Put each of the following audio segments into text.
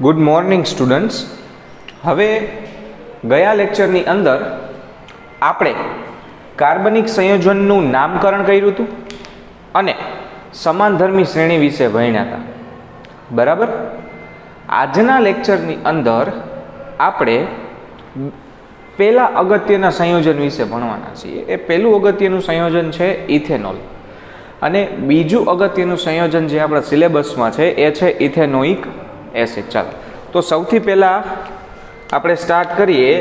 Good morning students. હવે ગયા લેક્ચરની અંદર આપણે કાર્બનિક સંયોજનનું નામકરણ કર્યું હતું અને સમાનધર્મી શ્રેણી વિશે ભણ્યા હતા. બરાબર. આજના લેક્ચરની અંદર આપણે પહેલા અગત્યના સંયોજન વિશે ભણવાના છીએ. એ પહેલું અગત્યનું સંયોજન છે ઇથેનોલ અને બીજું અગત્યનું સંયોજન જે આપણા સિલેબસમાં છે એ છે ઇથેનોઇક એસિડ. ચાલો તો સૌથી પહેલાં આપણે સ્ટાર્ટ કરીએ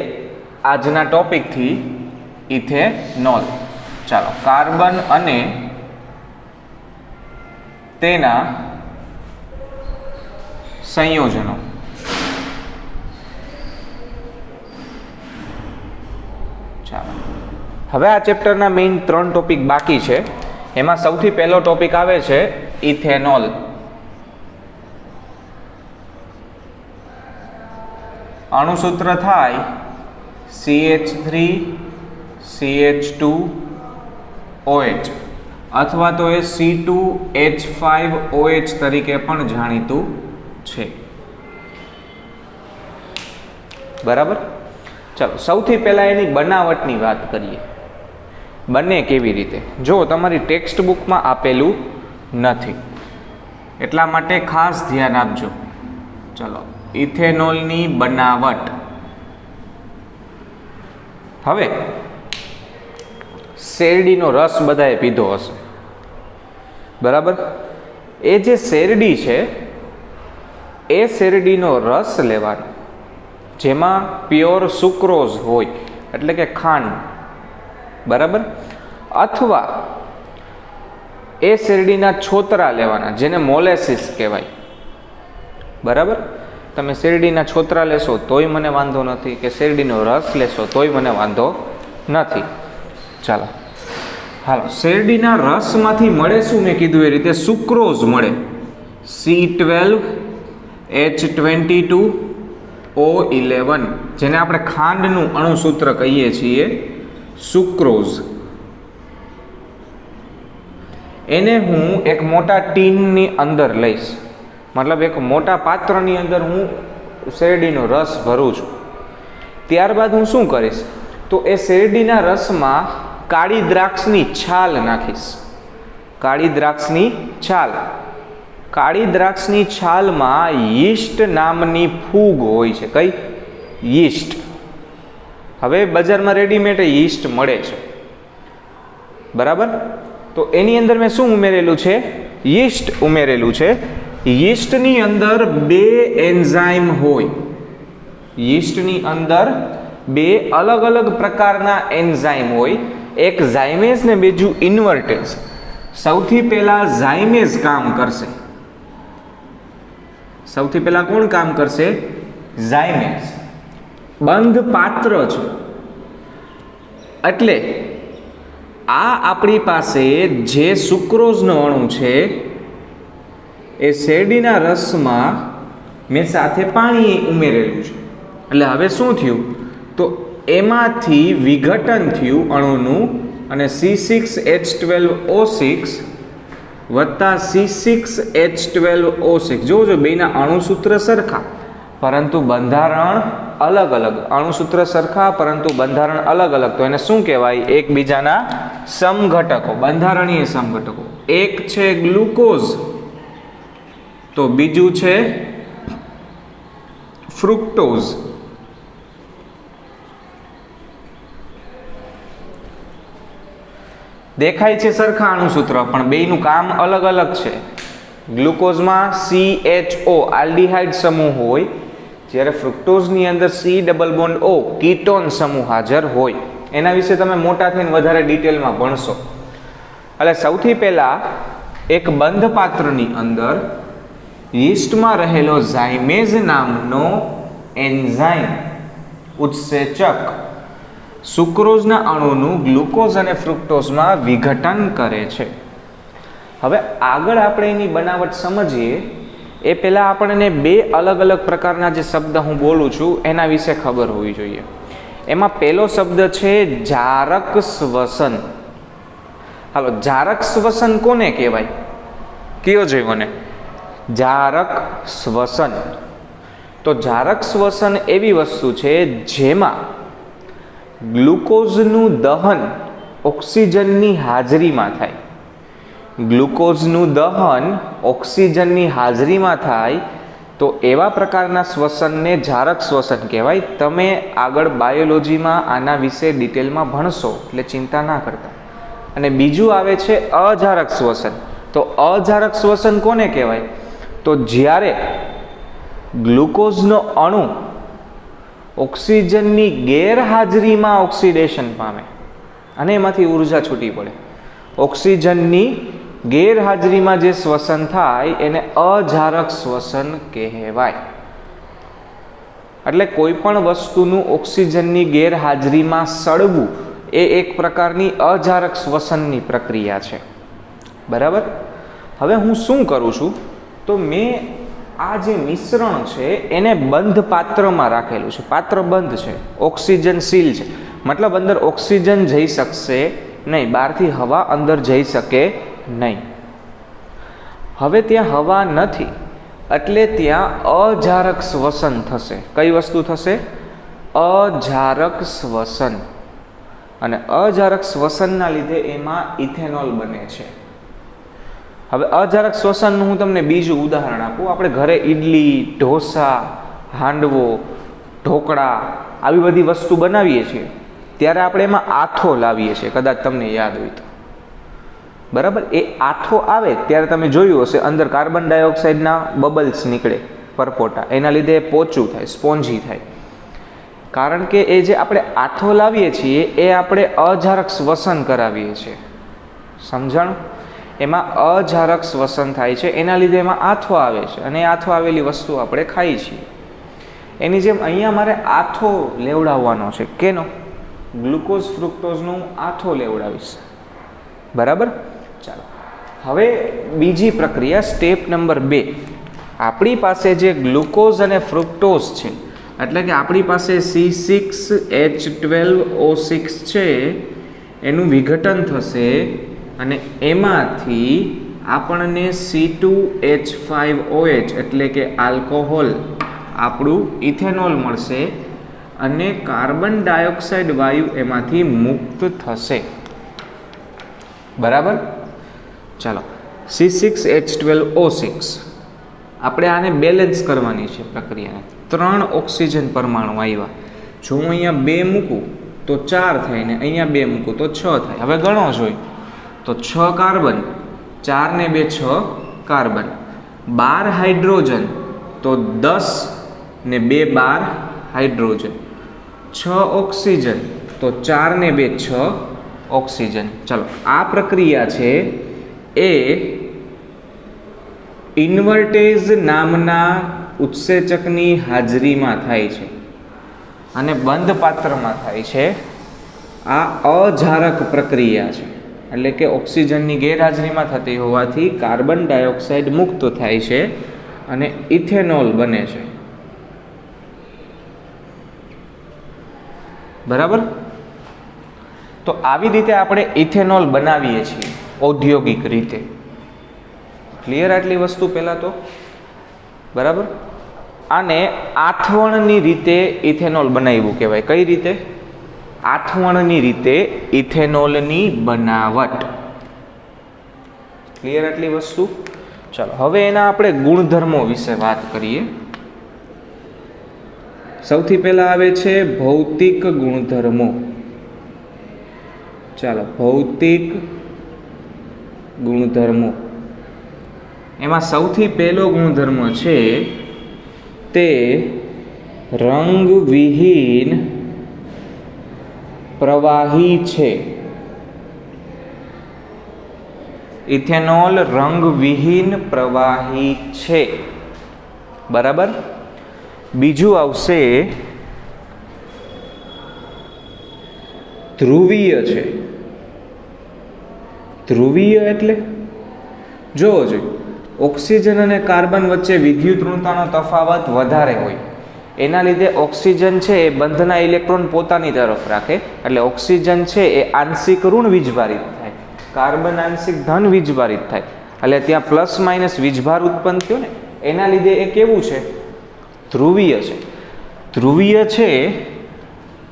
આજના ટોપિકથી ઇથેનોલ. ચાલો, કાર્બન અને તેના સંયોજનો. ચાલો, હવે આ ચેપ્ટરના મેઇન 3 ટોપિક બાકી છે. એમાં સૌથી પહેલો ટોપિક આવે છે ઇથેનોલ. અણુસૂત્ર થાય CH3CH2OH અથવા તો એ C2H5OH તરીકે પણ જાણીતું છે. બરાબર. ચાલો, સૌથી પહેલાં એની બનાવટની વાત કરીએ. બને કેવી રીતે? જો તમારી ટેક્સ્ટ બુકમાં આપેલું નથી એટલા માટે ખાસ ધ્યાન આપજો. ચલો, ઇથેનોલની બનાવટ. હવે શેરડીનો રસ બધાએ પીધો હશે. બરાબર. એ જે શેરડી છે એ શેરડીનો રસ લેવાનો, જેમાં પ્યોર સુક્રોઝ હોય એટલે કે ખાંડ. બરાબર. અથવા એ શેરડીના છોતરા લેવાના, જેને મોલેસિસ કહેવાય. બરાબર. તમે શેરડીના છોતરા લેશો તોય મને વાંધો નથી, કે શેરડીનો રસ લેશો તોય મને વાંધો નથી. ચાલો, હાલો, શેરડીના રસમાંથી મળે શું? મેં કીધું એ રીતે સુક્રોઝ મળે. C12H22O11, જેને આપણે ખાંડનું અણુસૂત્ર કહીએ છીએ, સુક્રોઝ. એને હું એક મોટા ટીનની અંદર લઈશ, મતલબ એક મોટા પાત્રની અંદર હું શેરડીનો રસ ભરું છું. ત્યારબાદ હું શું કરીશ તો એ શેરડીના રસમાં કાળી દ્રાક્ષની છાલ નાખીશ. કાળી દ્રાક્ષની છાલ. કાળી દ્રાક્ષની છાલમાં યીસ્ટ નામની ફૂગ હોય છે. કઈ? યીસ્ટ. હવે બજારમાં રેડીમેડ યીસ્ટ મળે છે. બરાબર. તો એની અંદર મેં શું ઉમેરેલું છે? યીસ્ટ ઉમેરેલું છે. યીસ્ટની અંદર 2 એન્ઝાઇમ હોય. યીસ્ટની અંદર 2 અલગ અલગ પ્રકારના એન્ઝાઇમ હોય. એક ઝાયમેઝ ને બીજું ઇન્વર્ટેઝ. સૌથી પહેલા ઝાયમેઝ કામ કરશે. સૌથી પહેલા કોણ કામ કરશે? ઝાયમેઝ. બંધ પાત્ર છે એટલે આ આપણી પાસે જે સુક્રોઝનો અણુ છે એ શેરડીના રસમાં મેં સાથે પાણી ઉમેરેલું છે. એટલે હવે શું થયું તો એમાંથી વિઘટન થયું અણુનું, અને C6H12O6 વત્તા C6H12O6. જોજો, બેના અણુસૂત્ર સરખા પરંતુ બંધારણ અલગ અલગ. અણુસૂત્ર સરખા પરંતુ બંધારણ અલગ અલગ, તો એને શું કહેવાય? એકબીજાના સમઘટકો, બંધારણીય સમઘટકો. એક છે ગ્લુકોઝ તો બીજું છે ફ્રુક્ટોઝ. દેખાય છે સરખા અણુસૂત્ર, પણ બેયનું કામ અલગ અલગ છે. ગ્લુકોઝમાં CHO આલ્ડીહાઇડ સમૂહ હોય, જ્યારે ફ્રુક્ટોઝની અંદર C+O કીટોન સમૂહ હાજર હોય. એના વિશે તમે મોટા થઈને વધારે ડિટેલમાં ભણશો. એટલે સૌથી પહેલા એક બંધ પાત્રની અંદર યીસ્ટમાં રહેલો ઝાયમેઝ નામનો એન્ઝાઇમ ઉત્સેચક સુક્રોઝના અણુનું ગ્લુકોઝ અને ફ્રુક્ટોઝમાં વિઘટન કરે છે. હવે આગળ આપણે એની બનાવટ સમજીએ એ પહેલાં આપણને 2 અલગ અલગ પ્રકારના જે શબ્દ હું બોલું છું એના વિશે ખબર હોવી જોઈએ. એમાં પહેલો શબ્દ છે જારક શ્વસન. હાલો, જારક શ્વસન કોને કહેવાય? કયો જોઈ મને? જારક શ્વસન. તો જારક શ્વસન એવી વસ્તુ છે જેમાં ગ્લુકોઝનું દહન ઓક્સિજનની હાજરીમાં થાય. ગ્લુકોઝનું દહન ઓક્સિજનની હાજરીમાં થાય તો એવા પ્રકારના શ્વસનને જારક શ્વસન કહેવાય. તમે આગળ બાયોલોજીમાં આના વિશે ડિટેલમાં ભણશો એટલે ચિંતા ના કરતા. અને બીજું આવે છે અજારક શ્વસન. તો અજારક શ્વસન કોને કહેવાય? તો જ્યારે ગ્લુકોઝનો અણુ ઓક્સિજનની ગેરહાજરીમાં ઓક્સિડેશન પામે અને એમાંથી ઉર્જા છૂટી પડે. ઓક્સિજનની ગેરહાજરીમાં જે શ્વસન થાય એને અજારક શ્વસન કહેવાય. એટલે કોઈ પણ વસ્તુનું ઓક્સિજનની ગેરહાજરીમાં સળવું એ એક પ્રકારની અજારક શ્વસનની પ્રક્રિયા છે. બરાબર. હવે હું શું કરું છું, તો મેં આ જે મિશ્રણ છે એને બંધ પાત્રમાં રાખેલું છે. પાત્ર બંધ છે, ઓક્સિજન સીલ છે, મતલબ અંદર ઓક્સિજન જઈ શકશે નહીં, બહારથી હવા અંદર જઈ શકે નહીં. હવે ત્યાં હવા નથી એટલે ત્યાં અજારક શ્વસન થશે. કઈ વસ્તુ થશે? અજારક શ્વસન. અને અજારક શ્વસનના લીધે એમાં ઇથેનોલ બને છે. હવે અજારક શ્વસનનું હું તમને બીજું ઉદાહરણ આપું. આપણે ઘરે ઈડલી, ઢોસા, હાંડવો, ઢોકળા આવી બધી વસ્તુ બનાવીએ છીએ ત્યારે આપણે એમાં આથો લાવીએ છીએ, કદાચ તમને યાદ હોય તો. બરાબર. એ આથો આવે ત્યારે તમે જોયું હશે અંદર કાર્બન ડાયોક્સાઇડના બબલ્સ નીકળે, પરપોટા. એના લીધે એ પોચું થાય, સ્પોન્જી થાય. કારણ કે એ જે આપણે આથો લાવીએ છીએ એ આપણે અજારક શ્વસન કરાવીએ છીએ. સમજાણું? એમાં અજારક શ્વસન થાય છે, એના લીધે એમાં આથો આવે છે અને આથો આવેલી વસ્તુ આપણે ખાઈએ છીએ. એની જેમ અહીંયા મારે આથો લેવડાવવાનો છે. કેનો? ગ્લુકોઝ ફ્રુક્ટોઝનું આથો લેવડાવીશ. બરાબર. ચાલો હવે બીજી પ્રક્રિયા, સ્ટેપ નંબર 2. આપણી પાસે જે ગ્લુકોઝ અને ફ્રુક્ટોઝ છે, એટલે કે આપણી પાસે C6H12O6 છે, એનું વિઘટન થશે અને એમાંથી આપણને C2H5OH એટલે કે આલ્કોહોલ, આપણું ઇથેનોલ મળશે અને કાર્બન ડાયોક્સાઇડ વાયુ એમાંથી મુક્ત થશે. બરાબર. ચાલો C6H12O6 આપણે આને બેલેન્સ કરવાની છે પ્રક્રિયાને. 3 ઓક્સિજન પરમાણુ આવ્યા. જો હું અહીંયા 2 મૂકું તો 4 થાય ને અહીંયા 2 મૂકું તો 6 થાય. હવે ગણો જોઈ તો 6 કાર્બન, 4 ને 2 6 કાર્બન, 12 હાઇડ્રોજન તો 10 ને 2 12 હાઇડ્રોજન, 6 ઓક્સિજન તો 4 ને 2 6 ઓક્સિજન. ચલો આ પ્રક્રિયા છે એ ઇન્વર્ટેઝ નામના ઉત્સેચકની હાજરીમાં થાય છે અને બંધ પાત્રમાં થાય છે. આ અજારક પ્રક્રિયા છે, એટલે કે ઓક્સિજનની ગેરહાજરીમાં થતી હોવાથી કાર્બન ડાયોક્સાઇડ મુક્ત થાય છે અને ઇથેનોલ બને છે. બરાબર. તો આવી રીતે આપણે ઇથેનોલ બનાવીએ છીએ ઔદ્યોગિક રીતે. ક્લિયર આટલી વસ્તુ પહેલાં તો? બરાબર. આને આથવણની રીતે ઇથેનોલ બનાવ્યું કહેવાય. કઈ રીતે? આથવણની રીતે ઇથેનોલની બનાવટ. ક્લિયર આટલી વસ્તુ? ચાલો હવે એના આપણે ગુણધર્મો વિશે વાત કરીએ. સૌથી પહેલા આવે છે ભૌતિક ગુણધર્મો. ચાલો ભૌતિક ગુણધર્મો. એમાં સૌથી પહેલો ગુણધર્મ છે તે રંગવિહીન પ્રવાહી છે. ઇથેનોલ રંગવિહીન પ્રવાહી છે. બરાબર. બીજું આવશે ધ્રુવીય છે. ધ્રુવીય એટલે જોવો જોઈએ, ઓક્સિજન અને કાર્બન વચ્ચે વિદ્યુત ઋણતાનો તફાવત વધારે હોય, એના લીધે ઓક્સિજન છે એ બંધના ઇલેક્ટ્રોન પોતાની તરફ રાખે, એટલે ઓક્સિજન છે એ આંશિક ઋણ વીજભારિત થાય, કાર્બન આંશિક ધન વીજભારિત થાય, એટલે ત્યાં પ્લસ માઇનસ વીજભાર ઉત્પન્ન થયો ને, એના લીધે એ કેવું છે? ધ્રુવીય છે. ધ્રુવીય છે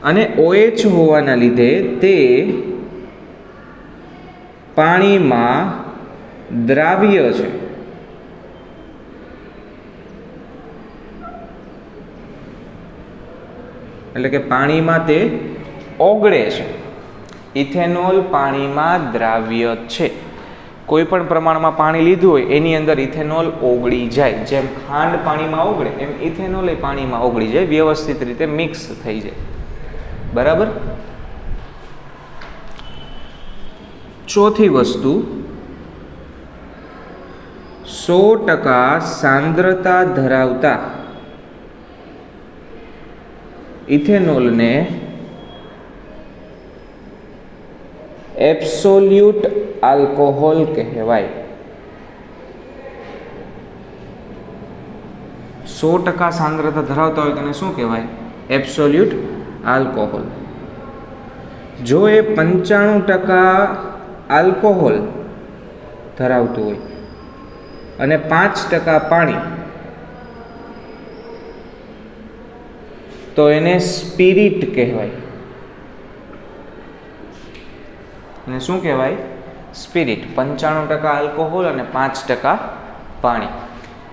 અને OH હોવાના લીધે તે પાણીમાં દ્રાવ્ય છે. એટલે કે પાણીમાં તે ઓગળે છે. ઇથેનોલ પાણીમાં દ્રાવ્ય છે. કોઈ પણ પ્રમાણમાં પાણી લીધું હોય એની અંદર ઇથેનોલ ઓગળી જાય. જેમ ખાંડ પાણીમાં ઓગળે એમ ઇથેનોલ એ પાણીમાં ઓગળી જાય, વ્યવસ્થિત રીતે મિક્સ થઈ જાય. બરાબર. ચોથી વસ્તુ, 100% સાંદ્રતા ધરાવતા ઇથેનોલને એબ્સોલ્યુટ આલ્કોહોલ કહેવાય. 100% સાંદ્રતા ધરાવતા હોય તેને શું કહેવાય? Absolute alcohol. જો એ 95% આલ્કોહોલ ધરાવતું હોય અને 5% પાણી, તો એને સ્પિરિટ કહેવાય. અને શું કહેવાય? સ્પિરિટ. 95% આલ્કોહોલ અને 5% પાણી.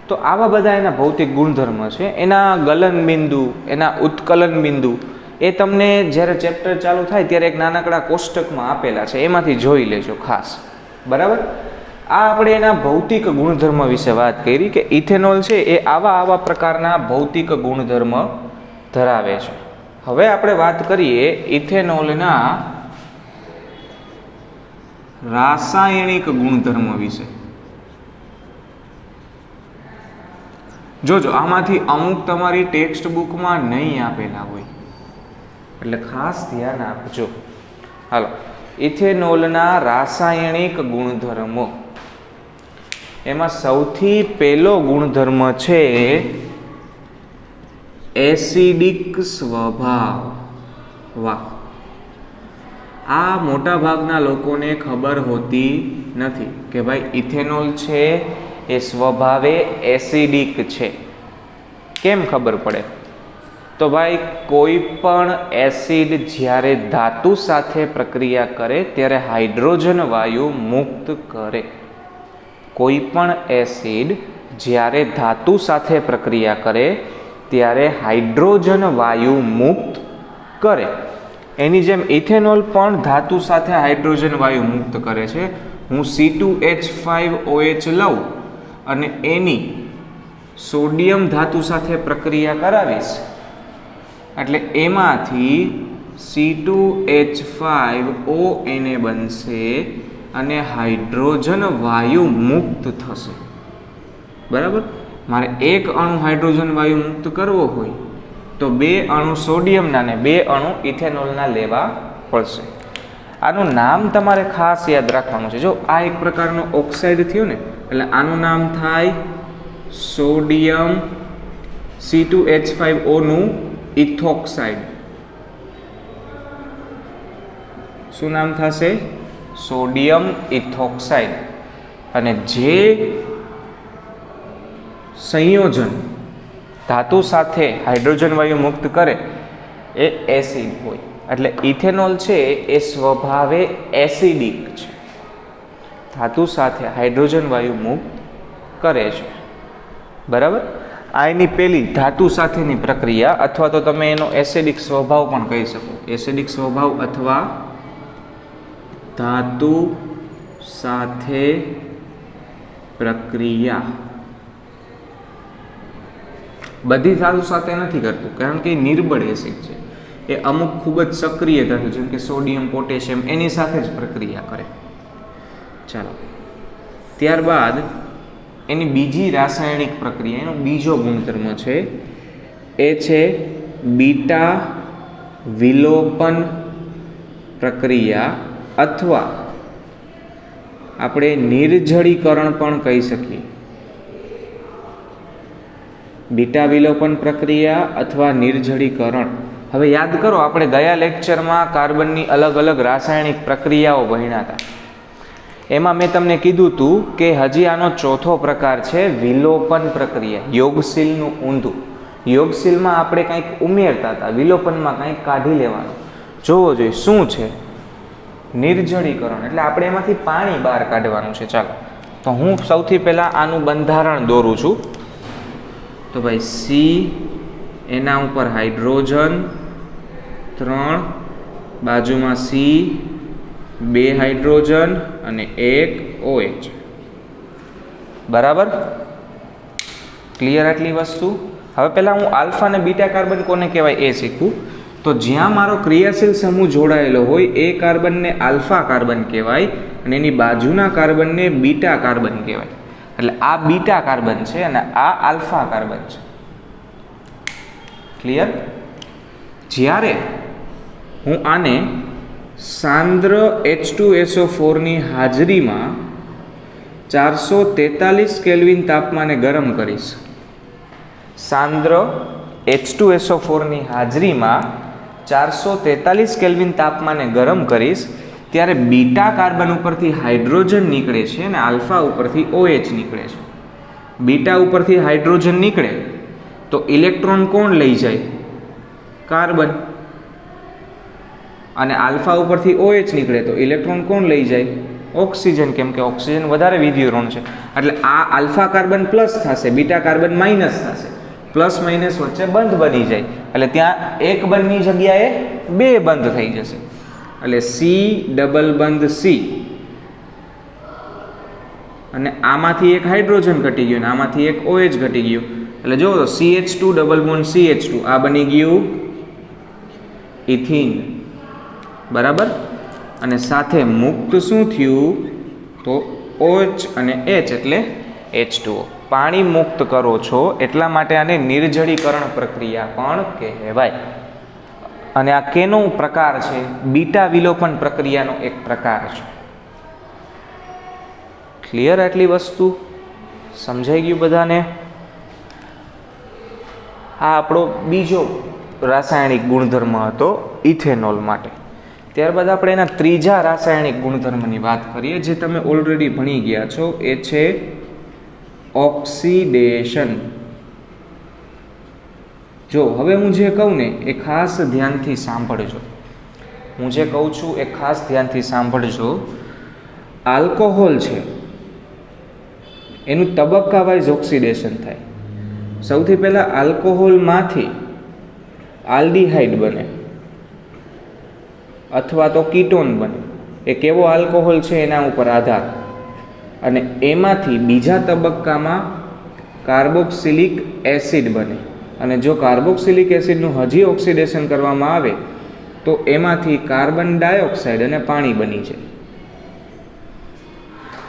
તો આવા બધા એના ભૌતિક ગુણધર્મ છે. એના ગલન બિંદુ, એના ઉત્કલન બિંદુ એ તમને જ્યારે ચેપ્ટર ચાલુ થાય ત્યારે એક નાનકડા કોષ્ટકમાં આપેલા છે, એમાંથી જોઈ લેજો ખાસ. બરાબર. આ આપણે એના ભૌતિક ગુણધર્મ વિશે વાત કરી કે ઇથેનોલ છે એ આવા પ્રકારના ભૌતિક ગુણધર્મ ધરાવે છે. હવે આપણે વાત કરીએ ઇથેનોલના રાસાયણિક ગુણધર્મ વિશે. જોજો, આમાંથી અમુક તમારી ટેક્સ્ટ બુકમાં નહીં આપેલા હોય એટલે ખાસ ધ્યાન આપજો. હાલો, ઇથેનોલના રાસાયણિક ગુણધર્મો. એમાં સૌથી પહેલો ગુણધર્મ છે એસિડિક સ્વભાવ. વાહ, આ મોટા ભાગના લોકોને ખબર હોતી નથી કે ભાઈ ઇથેનોલ છે એ સ્વભાવે એસિડિક છે. કેમ ખબર પડે? તો ભાઈ કોઈ પણ એસિડ જ્યારે ધાતુ સાથે પ્રક્રિયા કરે ત્યારે હાઇડ્રોજન વાયુ મુક્ત કરે. કોઈ પણ એસિડ જ્યારે ધાતુ સાથે પ્રક્રિયા કરે ત્યારે હાઇડ્રોજન વાયુ મુક્ત કરે. એની જેમ ઇથેનોલ પણ ધાતુ સાથે હાઇડ્રોજન વાયુ મુક્ત કરે છે. હું C2H5OH લઉં અને એની સોડિયમ ધાતુ સાથે પ્રક્રિયા કરાવીશ એટલે એમાંથી C2H5ONA બનશે અને હાઇડ્રોજન વાયુ મુક્ત થશે. બરાબર. મારે એક અણુ હાઇડ્રોજન વાયુ મુક્ત કરવો હોય તો 2 અણુ સોડિયમના ને 2 અણુ ઇથેનોલના લેવા પડશે. આનું નામ તમારે ખાસ યાદ રાખવાનું છે. જો આ એક પ્રકારનો ઓક્સાઇડ થયો ને એટલે આનું નામ થાય સોડિયમ C2H5O નું ઇથોક્સાઇડ. શું નામ થશે? સોડિયમ ઇથોક્સાઇડ. અને જે સંયોજન ધાતુ સાથે હાઇડ્રોજન વાયુ મુક્ત કરે એ એસિડ હોય. એટલે ઇથેનોલ છે એ સ્વભાવે એસિડિક છે, ધાતુ સાથે હાઇડ્રોજન વાયુ મુક્ત કરે છે. બરાબર. આ એની પહેલી ધાતુ સાથેની પ્રક્રિયા, અથવા તો તમે એનો એસિડિક સ્વભાવ પણ કહી શકો. એસિડિક સ્વભાવ અથવા ધાતુ સાથે પ્રક્રિયા. બધી ધાતુ સાથે નથી કરતું કારણ કે એ નિર્બળ એસિડ છે. એ અમુક ખૂબ જ સક્રિય ધાતુ જેમ કે સોડિયમ, પોટેશિયમ એની સાથે જ પ્રક્રિયા કરે. ચાલો, ત્યારબાદ એની બીજી રાસાયણિક પ્રક્રિયા, એનો બીજો ગુણધર્મ છે એ છે બીટા વિલોપન પ્રક્રિયા અથવા આપણે નિર્જળીકરણ પણ કહી શકીએ. બીટા વિલોપન પ્રક્રિયા અથવા નિર્જળીકરણ. હવે યાદ કરો, આપણે ગયા લેક્ચરમાં કાર્બનની અલગ અલગ રાસાયણિક પ્રક્રિયાઓ ભણ્યા હતા. એમાં મેં તમને કીધું હતું કે હજી આનો ચોથો પ્રકાર છે વિલોપન પ્રક્રિયા. યોગશીલનું ઊંધું. યોગશીલમાં આપણે કંઈક ઉમેરતા હતા, વિલોપનમાં કંઈક કાઢી લેવાનું. જોવો જોઈએ શું છે, નિર્જળીકરણ, એટલે આપણે એમાંથી પાણી બહાર કાઢવાનું છે. ચાલો તો હું સૌથી પહેલાં આનું બંધારણ દોરું છું. તો ભાઈ સી, એના ઉપર હાઇડ્રોજન 3, બાજુમાં સી, 2 હાઇડ્રોજન અને 1 OH. બરાબર, ક્લિયર આટલી વસ્તુ? હવે પહેલાં હું આલ્ફા અને બીટા કાર્બન કોને કહેવાય એ શીખું. તો જ્યાં મારો ક્રિયાશીલ સમૂહ જોડાયેલો હોય એ કાર્બનને આલ્ફા કાર્બન કહેવાય અને એની બાજુના કાર્બનને બીટા કાર્બન કહેવાય. એટલે આ બીટા કાર્બન છે અને આ આલ્ફા કાર્બન છે. ક્લિયર? જ્યારે હું આને સાંદ્ર H2SO4 ની હાજરીમાં 443 કેલ્વિન તાપમાને ગરમ કરીશ, સાંદ્ર H2SO4 ની હાજરીમાં 443 કેલ્વિન તાપમાને ગરમ કરીશ, ત્યારે બીટા કાર્બન ઉપરથી હાઇડ્રોજન નીકળે છે અને આલ્ફા ઉપરથી OH નીકળે છે. બીટા ઉપરથી હાઇડ્રોજન નીકળે તો ઇલેક્ટ્રોન કોણ લઈ જાય? કાર્બન. અને આલ્ફા ઉપરથી OH નીકળે તો ઇલેક્ટ્રોન કોણ લઈ જાય? ઓક્સિજન, કેમ કે ઓક્સિજન વધારે વિદ્યુત ઋણ છે. એટલે આ આલ્ફા કાર્બન પ્લસ થશે, બીટા કાર્બન માઇનસ થશે, પ્લસ માઇનસ વચ્ચે બંધ બની જાય. એટલે ત્યાં એક બંધની જગ્યાએ 2 બંધ થઈ જશે. એટલે સી ડબલ બંધ સી, અને આમાંથી એક હાઇડ્રોજન ઘટી ગયું અને આમાંથી એક OH ઘટી ગયું. એટલે જો CH2 ડબલ બોન્ડ CH2, આ બની ગયું ઇથિન. બરાબર, અને સાથે મુક્ત શું થયું? તો OH અને H એટલે H2O. પાણી મુક્ત કરો છો એટલા માટે આને નિર્જળીકરણ પ્રક્રિયા પણ કહેવાય. અને આ કેનો પ્રકાર છે? બીટા વિલોપન પ્રક્રિયાનો એક પ્રકાર છે. ક્લિયર આટલી વસ્તુ? સમજાઈ ગયું બધાને? આ આપણો બીજો રાસાયણિક ગુણધર્મ હતો ઇથેનોલ માટે. ત્યારબાદ આપણે એના ત્રીજા રાસાયણિક ગુણધર્મની વાત કરીએ, જે તમે ઓલરેડી ભણી ગયા છો. એ છે ઓક્સિડેશન. જો હવે હું જે કહું ને એ ખાસ ધ્યાનથી સાંભળજો. હું જે કહું છું એ ખાસ ધ્યાનથી સાંભળજો. આલ્કોહોલ છે એનું તબક્કા વાઇઝ ઓક્સિડેશન થાય. સૌથી પહેલાં આલ્કોહોલમાંથી આલ્ડીહાઇડ બને અથવા તો કીટોન બને. એ કેવો આલ્કોહોલ છે એના ઉપર આધાર. અને એમાંથી બીજા તબક્કામાં કાર્બોક્સિલિક એસિડ બને. અને જો કાર્બોક્સિલિક એસિડનું હજી ઓક્સિડેશન કરવામાં આવે તો એમાંથી કાર્બન ડાયોક્સાઇડ અને પાણી બની જાય.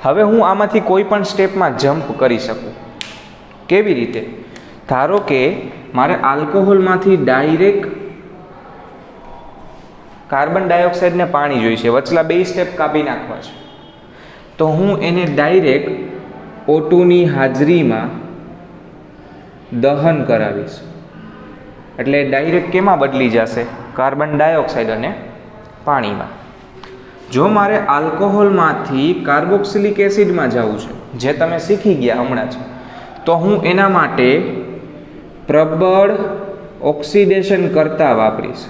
હવે હું આમાંથી કોઈ પણ સ્ટેપમાં જમ્પ કરી શકું. કેવી રીતે? ધારો કે મારે આલ્કોહોલમાંથી ડાયરેક્ટ કાર્બન ડાયોક્સાઇડ ને પાણી જોઈશે, વચલા 2 સ્ટેપ કાપી નાખવા છે. તો હું એને ડાયરેક્ટ O2 ની હાજરીમાં દહન કરાવીશ. એટલે ડાયરેક્ટ કેમાં બદલી જશે? કાર્બન ડાયોક્સાઇડ અને પાણીમાં. જો મારે આલ્કોહોલમાંથી કાર્બોક્સિલિક એસિડમાં જવું છે, જે તમે શીખી ગયા હમણાં જ, તો હું એના માટે પ્રબળ ઓક્સિડેશન કરતા વાપરીશ.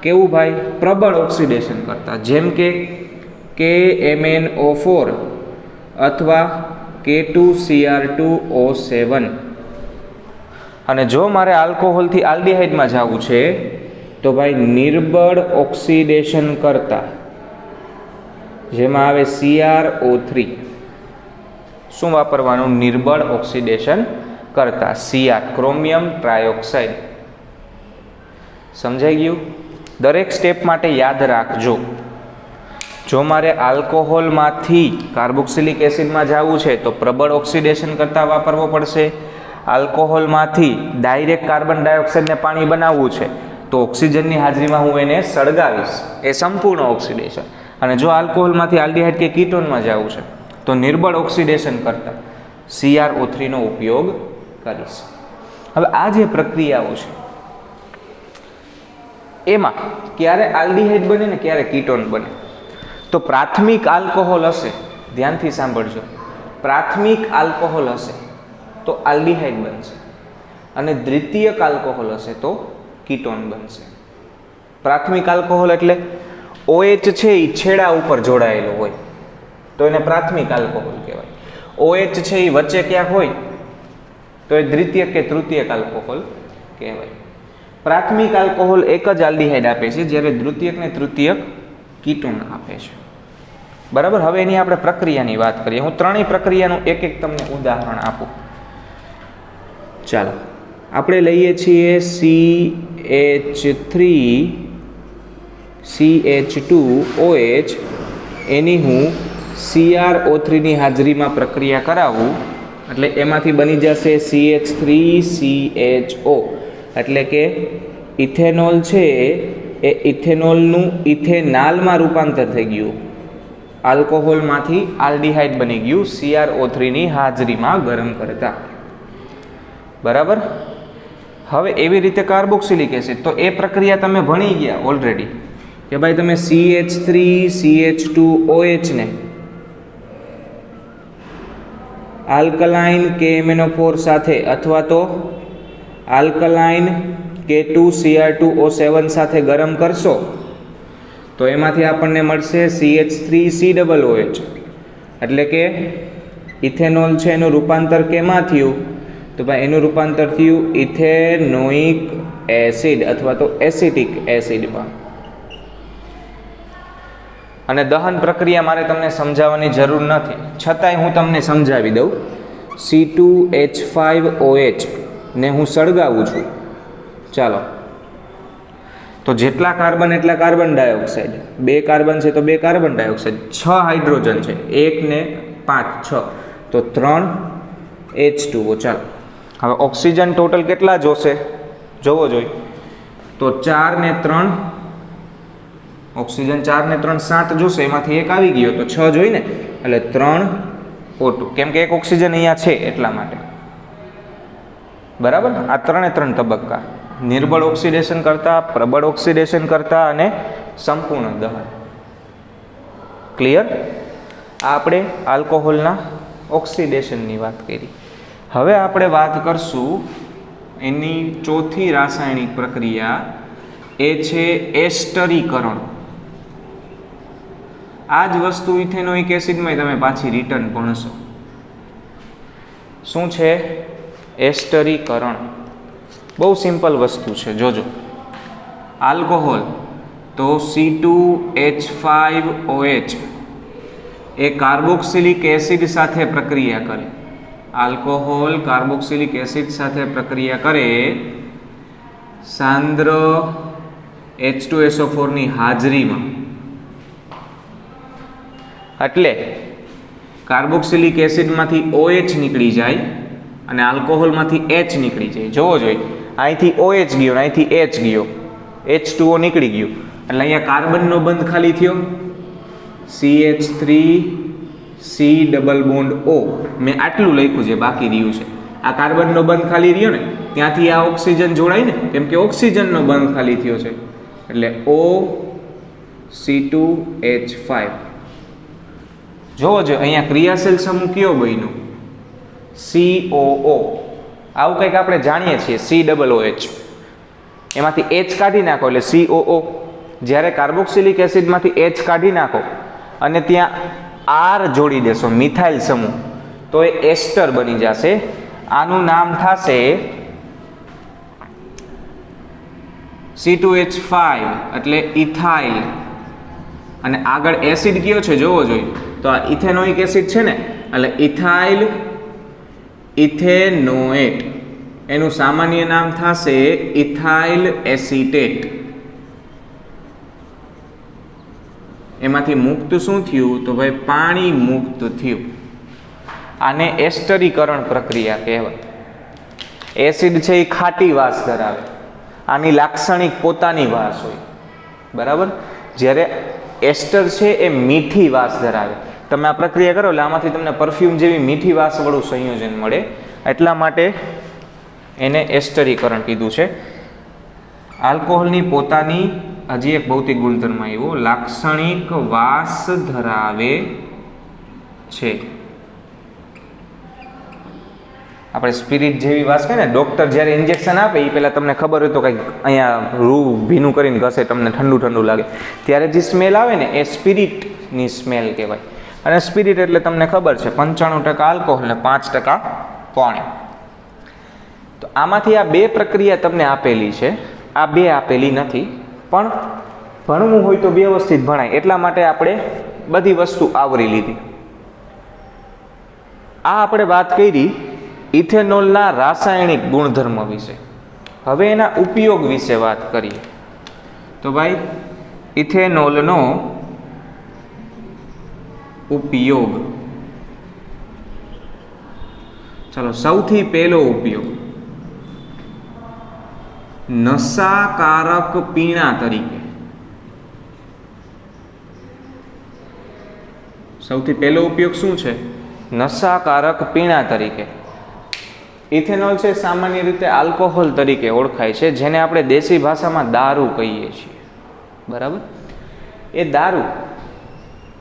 કેવું ભાઈ? પ્રબળ ઓક્સિડેશન કરતા, જેમ કે KMnO4 અથવા K2Cr2O7. અને જો મારે આલ્કોહોલથી આલ્ડીહાઇડમાં જવું છે તો ભાઈ નિર્બળ ઓક્સિડેશન કરતા, જેમાં આવે CrO3. શું વાપરવાનું? નિર્બળ ઓક્સિડેશન કરતા Cr, ક્રોમિયમ ટ્રાયોક્સાઇડ. સમજાઈ ગયું? દરેક સ્ટેપ માટે યાદ રાખજો. જો મારે આલ્કોહોલમાંથી કાર્બોક્સિલિક એસિડમાં જવું છે તો પ્રબળ ઓક્સિડેશન કરતા વાપરવો પડશે. આલ્કોહોલમાંથી ડાયરેક્ટ કાર્બન ડાયોક્સાઇડને પાણી બનાવવું છે તો ઓક્સિજનની હાજરીમાં હું એને સળગાવીશ, એ સંપૂર્ણ ઓક્સિડેશન. અને જો આલ્કોહોલમાંથી આલ્ડીહાઇડ કે કીટોનમાં જવું છે તો નિર્બળ ઓક્સિડેશન કરતા CrO3 નો ઉપયોગ કરીશ. હવે આ જે પ્રક્રિયાઓ છે એમાં ક્યારે આલ્ડીહાઇડ બને ને ક્યારે કીટોન બને? તો પ્રાથમિક આલ્કોહોલ હશે, ધ્યાનથી સાંભળજો, પ્રાથમિક આલ્કોહોલ હશે તો આલ્ડીહાઇડ બનશે. અને દ્વિતીયક આલ્કોહોલ હશે તો કીટોન બનશે. પ્રાથમિક આલ્કોહોલ એટલે OH છે એ છેડા ઉપર જોડાયેલો હોય તો એને પ્રાથમિક આલ્કોહોલ કહેવાય. OH છે એ વચ્ચે ક્યાંક હોય તો એ દ્વિતીયક કે તૃતીયક આલ્કોહોલ કહેવાય. પ્રાથમિક આલ્કોહોલ એક જ આલ્ડીહાઇડ આપે છે, જ્યારે દ્વિતીયક ને તૃતીયક કીટોન આપે છે. બરાબર. હવે એની આપણે પ્રક્રિયાની વાત કરીએ. હું ત્રણેય પ્રક્રિયાનું એક એક તમને ઉદાહરણ આપું. ચાલો, આપણે લઈએ છીએ CH3CH2OH, એની હું CrO3ની હાજરીમાં પ્રક્રિયા કરાવું એટલે એમાંથી બની જશે CH3CHO, એટલે કે ઇથેનોલ છે એ ઇથેનોલનું ઇથેનાલમાં રૂપાંતર થઈ ગયું, આલ્કોહોલમાંથી આલ્ડીહાઇડ બની ગયું CrO3ની હાજરીમાં ગરમ કરતા. બરાબર. હવે એવી રીતે કાર્બોક્સિલિક એસિડ, તો એ પ્રક્રિયા તમે ભણી ગયા ઓલરેડી કે ભાઈ તમે CH3CH2OH ને આલ્કલાઇન KMnO4 સાથે અથવા તો આલ્કલાઇન K2Cr2O7 સાથે ગરમ કરશો તો એમાંથી આપણને મળશે CH3COOH, એટલે કે ઇથેનોલ છે એનું રૂપાંતર કેમાં થયું તો ભાઈ એનું રૂપાંતર થયું ઇથેનોઇક એસિડ અથવા તો એસિટિક એસિડમાં. અને દહન પ્રક્રિયા મારે તમને સમજાવવાની જરૂર નથી, છતાંય હું તમને સમજાવી દઉં. C2H5OH ને હું સળગાવું છું. ચાલો, તો જેટલા કાર્બન એટલા કાર્બન ડાયોક્સાઇડ, 2 કાર્બન છે તો 2 કાર્બન ડાયોક્સાઇડ, 6 હાઇડ્રોજન છે, 1 ને 5 6, તો 3 H2O. ચાલો, હવે ઓક્સિજન ટોટલ કેટલા જોશે જોવો જોઈએ, તો 4 ને 3 ઓક્સિજન 4 ને 3 7 જોશે, એમાંથી એક આવી ગયો તો 6 જોઈ ને, એટલે 3 O2, કેમ કે એક ઓક્સિજન અહીંયા છે એટલા માટે. બરાબર. આ 3 તબક્કા, નિર્બળ ઓક્સિડેશન કરતા, પ્રબળ ઓક્સિડેશન કરતા અને સંપૂર્ણ દહન. ક્લિયર. આ આપણે આલ્કોહોલના ઓક્સિડેશનની વાત કરી. હવે આપણે વાત કરશું એની ચોથી રાસાયણિક પ્રક્રિયા, એ છે એસ્ટરીકરણ. આ જ વસ્તુ ઇથેનોઇક એસિડમાં તમે પાછી રિટર્ન ભણશો. શું છે એસ્ટરીકરણ? બહુ સિમ્પલ વસ્તુ છે, જોજો. આલ્કોહોલ તો C2H5OH એ કાર્બોક્સિલિક એસિડ સાથે પ્રક્રિયા કરે. આલ્કોહોલ કાર્બોક્સિલિક એસિડ સાથે પ્રક્રિયા કરે સાંદ્ર H2SO4 ની હાજરીમાં, એટલે કાર્બોક્સિલિક એસિડમાંથી OH નીકળી જાય અને આલ્કોહોલમાંથી H નીકળી જાય. જોવો જોઈએ, અહીંથી OH ગયો, અહીંથી H ગયો, H2O નીકળી ગયું, એટલે અહીંયા કાર્બનનો બંધ ખાલી થયો, CH3C ડબલ બોન્ડ O. મેં આટલું લખ્યું છે, બાકી રહ્યું છે આ કાર્બનનો બંધ ખાલી રહ્યો ને, ત્યાંથી આ ઓક્સિજન જોડાય ને, કેમ કે ઓક્સિજનનો બંધ ખાલી થયો છે, એટલે OC2H5. જોવો જો અહીંયા ક્રિયાશીલ સમૂહ કયો બન્યો? COO. આવું કંઈક આપણે જાણીએ છીએ, COOH. એમાંથી H કાઢી નાખો એટલે COO. જ્યારે કાર્બોક્સિલિક એસિડમાંથી H કાઢી નાખો અને ત્યાં R જોડી દેશો, મિથાઇલ સમૂહ, તો એ એસ્ટર બની જશે. આનું નામ થશે C2H5, એટલે ઇથાઇલ. અને આગળ એસિડ કયો છે જોવો જોઈએ, તો આ ઇથેનોઇક એસિડ છે ને, એટલે ઇથાઇલ ઇથેનોએટ. એનું સામાન્ય નામ થશે ઇથાઇલ એસિટેટ. એમાંથી મુક્ત શું થયું તો ભાઈ પાણી મુક્ત થયું. આને એસ્ટરીકરણ પ્રક્રિયા કહેવાય. એસિડ છે એ ખાટી વાસ ધરાવે, આની લાક્ષણિક પોતાની વાસ હોય. બરાબર. જ્યારે એસ્ટર છે એ મીઠી વાસ ધરાવે. તમે આ પ્રક્રિયા કરો એટલે આમાંથી તમને પરફ્યુમ જેવી મીઠી વાસવાળું સંયોજન મળે, એટલા માટે એને એસ્ટરીકરણ કીધું છે. આલ્કોહોલની પોતાની હજી એક ભૌતિક ગુણધર્મ આવ્યો, લાક્ષણિક વાસ ધરાવે છે. આપણે સ્પિરિટ જેવી વાત કરીએ ને, ડૉક્ટર જ્યારે ઇન્જેક્શન આપે એ પહેલાં તમને ખબર હોય તો કંઈક અહીંયા રૂ ભીનું કરીને ઘસે, તમને ઠંડુ ઠંડુ લાગે, ત્યારે જે સ્મેલ આવે ને એ સ્પિરિટની સ્મેલ કહેવાય. અને સ્પિરિટ એટલે તમને ખબર છે 95% આલ્કોહોલ ને 5% પાણી. તો આમાંથી આ બે પ્રક્રિયા તમને આપેલી છે, આ બે આપેલી નથી, પણ ભણવું હોય તો વ્યવસ્થિત ભણાય એટલા માટે આપણે બધી વસ્તુ આવરી લીધી. આ આપણે વાત કરી ઇથેનોલના રાસાયણિક ગુણધર્મ વિશે. હવે એના ઉપયોગ વિશે વાત કરીએ તો ભાઈ ઇથેનોલનો ઉપયોગ, ચલો સૌથી પહેલો ઉપયોગ નશાકારક પીણા તરીકે. સૌથી પહેલો ઉપયોગ શું છે? નશાકારક પીણા તરીકે. ઇથેનોલ છે સામાન્ય રીતે આલ્કોહોલ તરીકે ઓળખાય છે, જેને આપણે દેશી ભાષામાં દારૂ કહીએ છીએ. બરાબર? એ દારૂ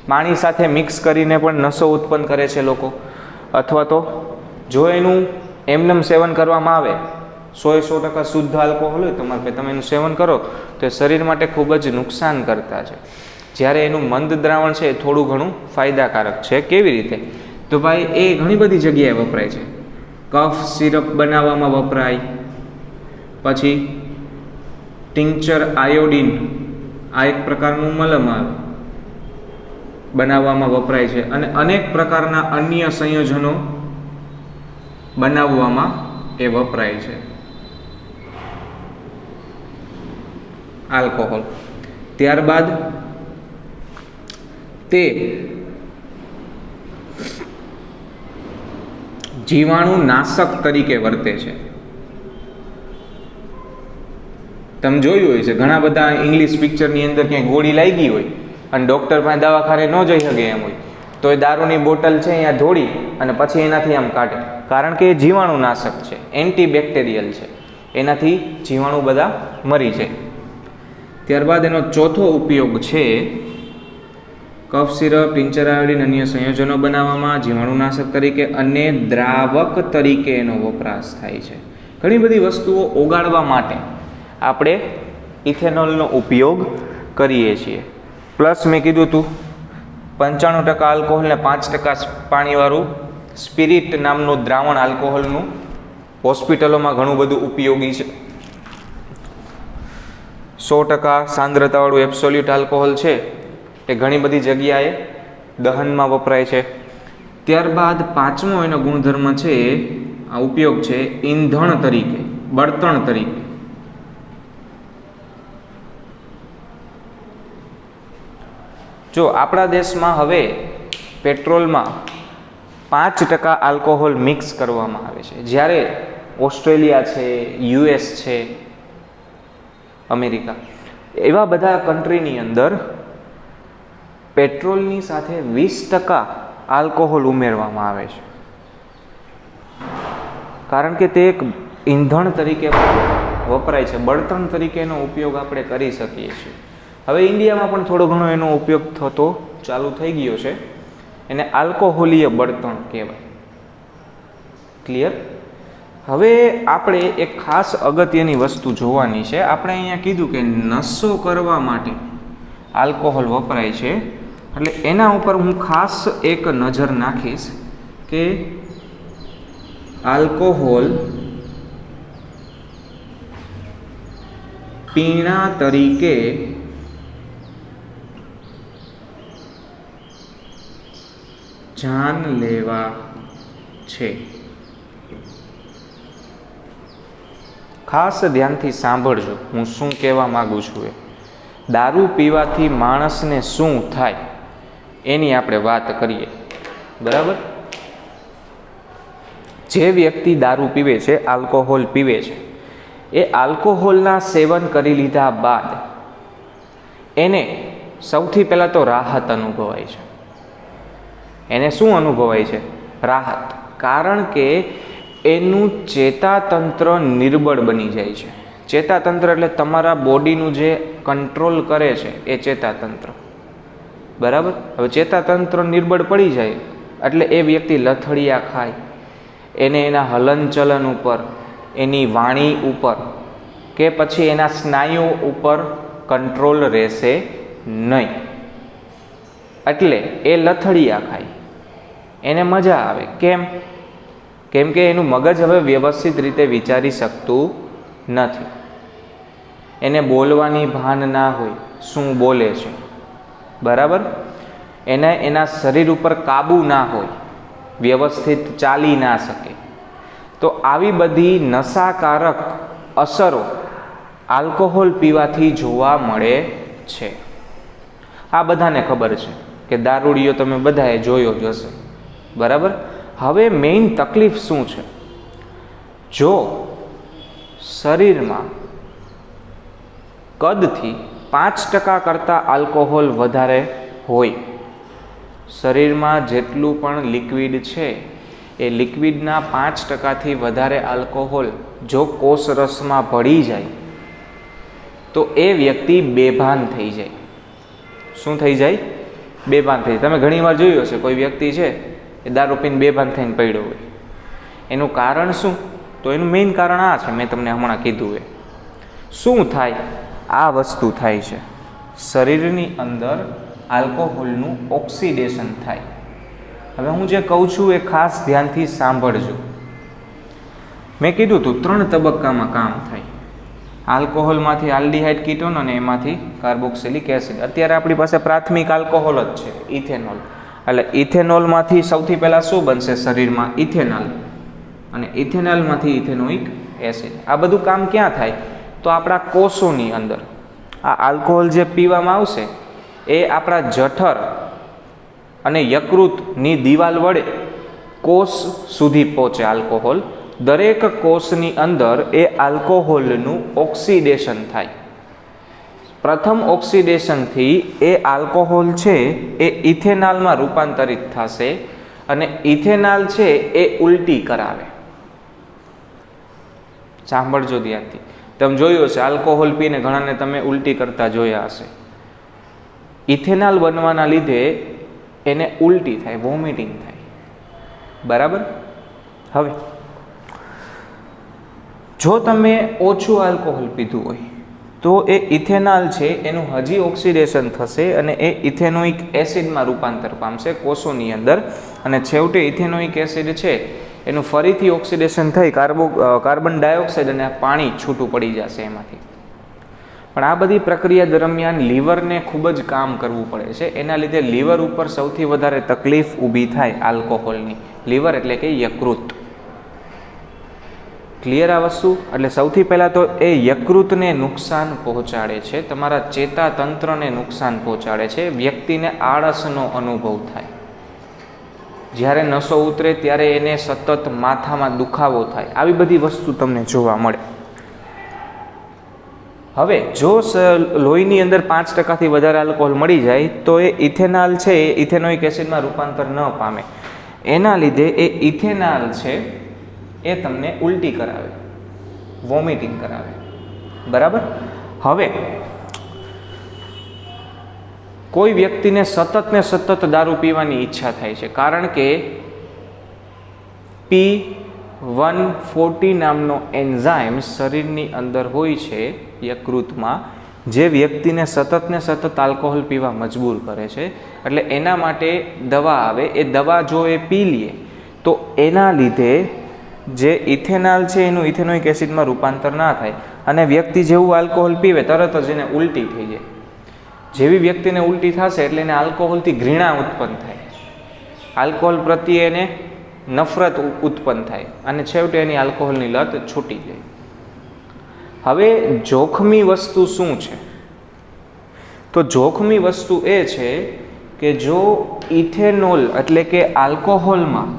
પાણી સાથે મિક્સ કરીને પણ નશો ઉત્પન્ન કરે છે લોકો, અથવા તો જો એનું એમનેમ સેવન કરવામાં આવે, 100% શુદ્ધ આલ્કોહોલ હોય તમારે, તમે એનું સેવન કરો તો એ શરીર માટે ખૂબ જ નુકસાન કરતા છે. જ્યારે એનું મંદ દ્રાવણ છે એ થોડું ઘણું ફાયદાકારક છે. કેવી રીતે? તો ભાઈ એ ઘણી બધી જગ્યાએ વપરાય છે. કફ સિરપ બનાવવામાં વપરાય, પછી ટિંક્ચર આયોડિન, આ એક પ્રકારનું મલમ આવે, બનાવવામાં વપરાય છે, અને અનેક પ્રકારના અન્ય સંયોજનો બનાવવામાં એ વપરાય છે આલ્કોહોલ. ત્યારબાદ તે જીવાણુ નાશક તરીકે વર્તે છે. તમે જોયું હોય છે ઘણા બધા ઇંગ્લિશ પિક્ચરની અંદર ક્યાંય ગોળી લાગી હોય અને ડૉક્ટર પાસે દવાખાને ન જઈ શકે એમ હોય તો એ દારૂની બોટલ છે અહીંયા ઢોળી અને પછી એનાથી આમ કાઢે, કારણ કે એ જીવાણુ નાશક છે, એન્ટીબેક્ટેરિયલ છે, એનાથી જીવાણુ બધા મરી જાય. ત્યારબાદ એનો ચોથો ઉપયોગ છે કફ સિરપ, ટિંચર આયોડિન, અન્ય સંયોજનો બનાવવામાં, જીવાણુનાશક તરીકે અને દ્રાવક તરીકે એનો વપરાશ થાય છે. ઘણી બધી વસ્તુઓ ઓગાળવા માટે આપણે ઇથેનોલનો ઉપયોગ કરીએ છીએ. પ્લસ મેં કીધું હતું 95% આલ્કોહોલ ને 5% પાણીવાળું સ્પિરિટ નામનું દ્રાવણ આલ્કોહોલનું હોસ્પિટલોમાં ઘણું બધું ઉપયોગી છે. 100% સાંદ્રતાવાળું એબ્સોલ્યુટ આલ્કોહોલ છે એ ઘણી બધી જગ્યાએ દહનમાં વપરાય છે. ત્યારબાદ પાંચમો એનો ગુણધર્મ છે, આ ઉપયોગ છે ઈંધણ તરીકે, બળતણ તરીકે. જો આપણા દેશમાં હવે પેટ્રોલમાં 5% આલ્કોહોલ મિક્સ કરવામાં આવે છે, જ્યારે ઓસ્ટ્રેલિયા છે, યુએસ છે, અમેરિકા, એવા બધા કન્ટ્રીની અંદર પેટ્રોલની સાથે 20% આલ્કોહોલ ઉમેરવામાં આવે છે, કારણ કે તે એક ઈંધણ તરીકે વપરાય છે, બળતણ તરીકેનો ઉપયોગ આપણે કરી શકીએ છીએ. હવે ઇન્ડિયામાં પણ થોડો ઘણો એનો ઉપયોગ થતો ચાલુ થઈ ગયો છે, એને આલ્કોહોલીય બળતણ કહેવાય. ક્લિયર? હવે આપણે એક ખાસ અગત્યની વસ્તુ જોવાની છે. આપણે અહીંયા કીધું કે નશો કરવા માટે આલ્કોહોલ વપરાય છે, એટલે એના ઉપર હું ખાસ એક નજર નાખીશ કે આલ્કોહોલ પીણા તરીકે જાનલેવા છે. ખાસ ધ્યાનથી સાંભળજો હું શું કહેવા માગું છું. એ દારૂ પીવાથી માણસને શું થાય એની આપણે વાત કરીએ. બરાબર? જે વ્યક્તિ દારૂ પીવે છે, આલ્કોહોલ પીવે છે, એ આલ્કોહોલના સેવન કરી લીધા બાદ એને સૌથી પહેલાં તો રાહત અનુભવાય છે. એને શું અનુભવાય છે? રાહત. કારણ કે એનું ચેતાતંત્ર નિર્બળ બની જાય છે. ચેતાતંત્ર એટલે તમારા બોડીનું જે કંટ્રોલ કરે છે એ ચેતાતંત્ર. બરાબર? હવે ચેતાતંત્ર નિર્બળ પડી જાય એટલે એ વ્યક્તિ લથડિયા ખાય, એને એના હલનચલન ઉપર, એની વાણી ઉપર કે પછી એના સ્નાયુઓ ઉપર કંટ્રોલ રહેશે નહીં. એટલે એ લથડિયા ખાય, એને મજા આવે. કેમ કે એનું મગજ હવે વ્યવસ્થિત રીતે વિચારી શકતું નથી. એને બોલવાની ભાન ના હોય, શું બોલે છે, બરાબર. એને એના શરીર ઉપર કાબુ ના હોય, વ્યવસ્થિત ચાલી ના શકે. તો આવી બધી નશાકારક અસરો આલ્કોહોલ પીવાથી જોવા મળે છે. આ બધાને ખબર છે કે દારૂડિયો તમે બધાએ જોયો જ હશે, બરાબર. હવે મેઇન તકલીફ શું છે? જો શરીરમાં કદથી 5% કરતાં આલ્કોહોલ વધારે હોય, શરીરમાં જેટલું પણ લિક્વિડ છે એ લિક્વિડના 5%થી વધારે આલ્કોહોલ જો કોષરસમાં ભળી જાય તો એ વ્યક્તિ બેભાન થઈ જાય. શું થઈ જાય? બેભાન થઈ જાય. તમે ઘણીવાર જોયું હશે, કોઈ વ્યક્તિ છે એ દારૂ પીને બેભાન થઈને પડ્યો હોય. એનું કારણ શું? તો એનું મેઇન કારણ આ છે, મેં તમને હમણાં કીધું. એ શું થાય? આ વસ્તુ થાય છે, શરીરની અંદર આલ્કોહોલનું ઓક્સિડેશન થાય. હવે હું જે કહું છું એ ખાસ ધ્યાનથી સાંભળજો. મેં કીધું હતું 3 તબક્કામાં કામ થાય. આલ્કોહોલમાંથી આલ્ડીહાઇડ કીટોન અને એમાંથી કાર્બોક્સિલિક એસિડ. અત્યારે આપણી પાસે પ્રાથમિક આલ્કોહોલ જ છે, ઇથેનોલ. એટલે ઇથેનોલમાંથી સૌથી પહેલાં શું બનશે શરીરમાં? ઇથેનોલ. અને ઇથેનોલમાંથી ઇથેનોઇક એસિડ. આ બધું કામ ક્યાં થાય? તો આપણા કોષોની અંદર. આ આલ્કોહોલ જે પીવામાં આવશે એ આપણા જઠર અને યકૃતની દિવાલ વડે કોષ સુધી પહોંચે આલ્કોહોલ. દરેક કોષની અંદર એ આલ્કોહોલનું ઓક્સિડેશન થાય. પ્રથમ ઓક્સિડેશનથી એ આલ્કોહોલ છે એ ઇથેનોલમાં રૂપાંતરિત થશે અને ઇથેનોલ છે એ ઉલટી કરાવે. સાંભળજો ધ્યાનથી. તમે જોયું હશે આલ્કોહોલ પીને ઘણાને તમે ઉલટી કરતા જોયા હશે. ઇથેનોલ બનવાના લીધે એને ઉલટી થાય, વોમિટિંગ થાય, બરાબર. હવે જો તમે ઓછું આલ્કોહોલ પીધું હોય તો એ ઇથેનોલ છે એનું હજી ઓક્સિડેશન થશે અને એ ઇથેનોઇક એસિડમાં રૂપાંતર પામશે કોષોની અંદર. અને છેવટે ઇથેનોઇક એસિડ છે એનું ફરીથી ઓક્સિડેશન થઈ કાર્બન ડાયોક્સાઇડ અને પાણી છૂટું પડી જશે એમાંથી. પણ આ બધી પ્રક્રિયા દરમિયાન લીવરને ખૂબ જ કામ કરવું પડે છે. એના લીધે લીવર ઉપર સૌથી વધારે તકલીફ ઊભી થાય આલ્કોહોલની. લીવર એટલે કે યકૃત. ક્લિયર આ વસ્તુ? એટલે સૌથી પહેલાં તો એ યકૃતને નુકસાન પહોંચાડે છે, તમારા ચેતાતંત્રને નુકસાન પહોંચાડે છે, વ્યક્તિને આળસનો અનુભવ થાય. જ્યારે નશો ઉતરે ત્યારે એને સતત માથામાં દુખાવો થાય. આવી બધી વસ્તુ તમને જોવા મળે. હવે જો લોહીની અંદર 5%થી વધારે આલ્કોહોલ મળી જાય તો એ ઇથેનોલ છે એ ઇથેનોઇક એસિડમાં રૂપાંતર ન પામે. એના લીધે એ ઇથેનોલ છે એ તમને ઉલટી કરાવે, વોમિટિંગ કરાવે, બરાબર. હવે કોઈ વ્યક્તિને સતત ને સતત દારૂ પીવાની ઈચ્છા થાય છે કારણ કે P140 નામનો એન્ઝાઇમ શરીરની અંદર હોય છે યકૃતમાં, જે વ્યક્તિને સતત ને સતત આલ્કોહોલ પીવા મજબૂર કરે છે. એટલે એના માટે દવા આવે. એ દવા જો એ પી લે તો એના લીધે જે ઇથેનોલ છે એનું ઇથેનોઇક એસિડમાં રૂપાંતર ના થાય અને વ્યક્તિ જેવું આલ્કોહોલ પીવે તરત જ એને ઉલટી થઈ જાય. જેવી વ્યક્તિને ઉલટી થશે એટલે એને આલ્કોહોલથી ઘૃણા ઉત્પન્ન થાય, આલ્કોહોલ પ્રત્યે એને નફરત ઉત્પન્ન થાય અને છેવટે એની આલ્કોહોલની લત છૂટી જાય. હવે જોખમી વસ્તુ શું છે? તો જોખમી વસ્તુ એ છે કે જો ઇથેનોલ એટલે કે આલ્કોહોલમાં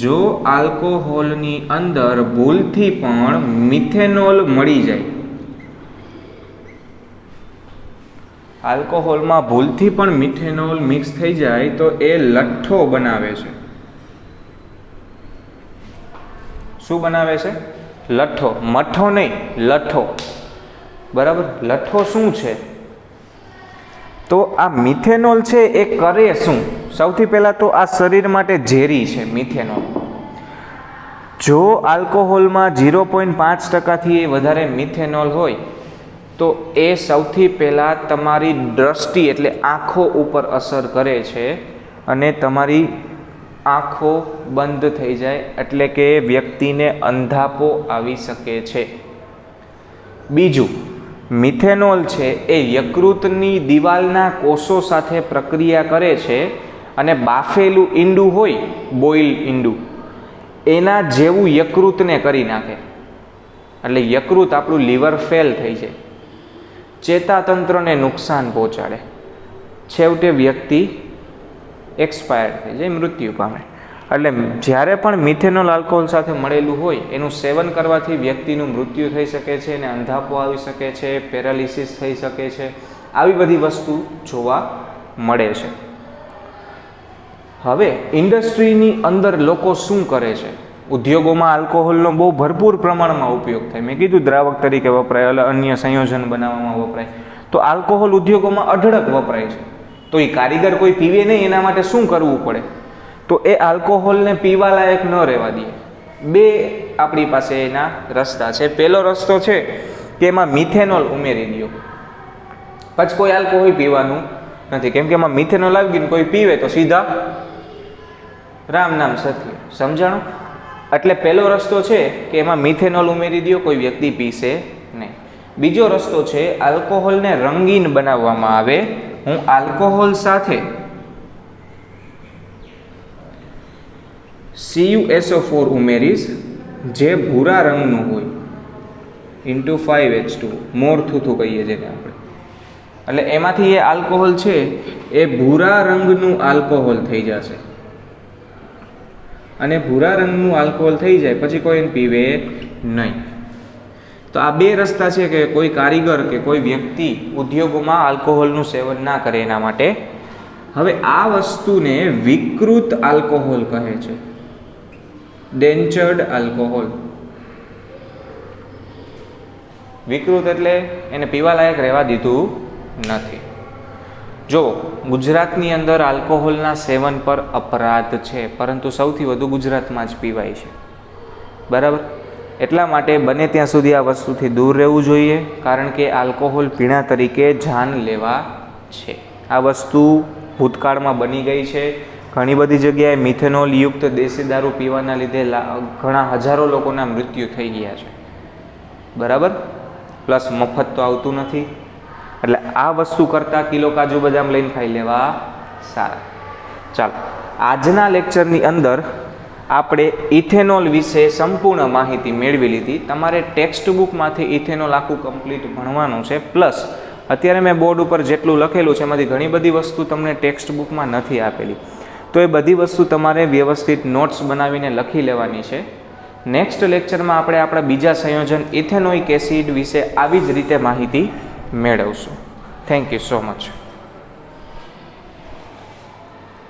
જો આલ્કોહોલની અંદર ભૂલથી પણ મિથેનોલ મળી જાય, આલ્કોહોલમાં ભૂલથી પણ મિથેનોલ મિક્સ થઈ જાય તો એ લઠ્ઠો બનાવે છે. શું બનાવે છે? લઠ્ઠો. મઠ્ઠો નહીં, લઠ્ઠો, બરાબર. લઠ્ઠો શું છે? તો આ મિથેનોલ છે એ કરે શું? સૌથી પહેલાં તો આ શરીર માટે ઝેરી છે મિથેનોલ. જો આલ્કોહોલમાં 0.5%થી વધારે મિથેનોલ હોય તો એ સૌથી પહેલાં તમારી દ્રષ્ટિ એટલે આંખો ઉપર અસર કરે છે અને તમારી આંખો બંધ થઈ જાય એટલે કે વ્યક્તિને અંધાપો આવી શકે છે. બીજું, મિથેનોલ છે એ યકૃતની દિવાલના કોષો સાથે પ્રક્રિયા કરે છે અને બાફેલું ઈંડું હોય, બોઇલ ઈંડું, એના જેવું યકૃતને કરી નાખે. એટલે યકૃત આપણું લીવર ફેલ થઈ જાય, ચેતાતંત્રને નુકસાન પહોંચાડે, છેવટે વ્યક્તિ એક્સપાયર્ડ થઈ જાય, મૃત્યુ પામે. એટલે જ્યારે પણ મિથેનોલ આલ્કોહોલ સાથે મળેલું હોય એનું સેવન કરવાથી વ્યક્તિનું મૃત્યુ થઈ શકે છે અને અંધાપો આવી શકે છે, પેરાલિસિસ થઈ શકે છે, આવી બધી વસ્તુ જોવા મળે છે. હવે ઇન્ડસ્ટ્રીની અંદર લોકો શું કરે છે? ઉદ્યોગોમાં આલ્કોહોલનો બહુ ભરપૂર પ્રમાણમાં ઉપયોગ થાય. મેં કીધું દ્રાવક તરીકે વપરાય, એટલે અન્ય સંયોજન બનાવવામાં વપરાય. તો આલ્કોહોલ ઉદ્યોગોમાં અઢળક વપરાય છે. તો એ કારીગર કોઈ પીવે નહીં, એના માટે શું કરવું પડે? તો એ આલ્કોહોલને પીવા લાયક ન રહેવા દે. બે આપણી પાસે એના રસ્તા છે. પહેલો રસ્તો છે કે એમાં મિથેનોલ ઉમેરી દો, પછી કોઈ આલ્કોહોલ પીવાનું નથી. કેમ કે એમાં મિથેનોલ આવી ગયું, કોઈ પીવે તો સીધા રામ નામ સત્ય. સમજાણું? એટલે પહેલો રસ્તો છે કે એમાં મિથેનોલ ઉમેરી દો, કોઈ વ્યક્તિ પીશે નહીં. બીજો રસ્તો છે આલ્કોહોલને રંગીન બનાવવામાં આવે. હું આલ્કોહોલ સાથે CuSO4 ઉમેરીશ જે ભૂરા રંગનું હોય, ઇન્ટુ 5H2, મોર થૂથું કહીએ જેને આપણે. એટલે એમાંથી એ આલ્કોહોલ છે એ ભૂરા રંગનું આલ્કોહોલ થઈ જશે. અને ભૂરા રંગનું આલ્કોહોલ થઈ જાય પછી કોઈ એને પીવે નહીં. તો આ બે રસ્તા છે કે કોઈ કારીગર કે કોઈ વ્યક્તિ ઉદ્યોગોમાં આલ્કોહોલનું સેવન ના કરે એના માટે. હવે આ વસ્તુને વિકૃત આલ્કોહોલ કહે છે, ડેન્ચર્ડ આલ્કોહોલ. વિકૃત એટલે એને પીવા લાયક રહેવા દીધું નથી. જો ગુજરાતની અંદર આલ્કોહોલના સેવન પર અપરાધ છે, પરંતુ સૌથી વધુ ગુજરાતમાં જ પીવાય છે. બરાબર? એટલા માટે બને ત્યાં સુધી આ વસ્તુથી દૂર રહેવું જોઈએ, કારણ કે આલ્કોહોલ પીણા તરીકે જાન લેવા છે. આ વસ્તુ ભૂતકાળમાં બની ગઈ છે. ઘણી બધી જગ્યાએ મિથેનોલ યુક્ત દેશી દારૂ પીવાના લીધે ઘણા હજારો લોકોના મૃત્યુ થઈ ગયા છે. બરાબર? પ્લસ મફત તો આવતું નથી. એટલે આ વસ્તુ કરતાં કિલો કાજુ બદામ લઈને ખાઈ લેવા સારા. ચાલો, આજના લેક્ચરની અંદર આપણે ઇથેનોલ વિશે સંપૂર્ણ માહિતી મેળવી લીધી. તમારે ટેક્સ્ટ બુકમાંથી ઇથેનોલ આખું કમ્પ્લીટ ભણવાનું છે. પ્લસ અત્યારે મેં બોર્ડ ઉપર જેટલું લખેલું છે એમાંથી ઘણી બધી વસ્તુ તમને ટેક્સ્ટ બુકમાં નથી આપેલી. તો એ બધી વસ્તુ તમારે વ્યવસ્થિત નોટ્સ બનાવીને લખી લેવાની છે. નેક્સ્ટ લેક્ચરમાં આપણે આપણા બીજા સંયોજન ઇથેનોઇક એસિડ વિશે આવી જ રીતે માહિતી મેળવશું. Thank you so much.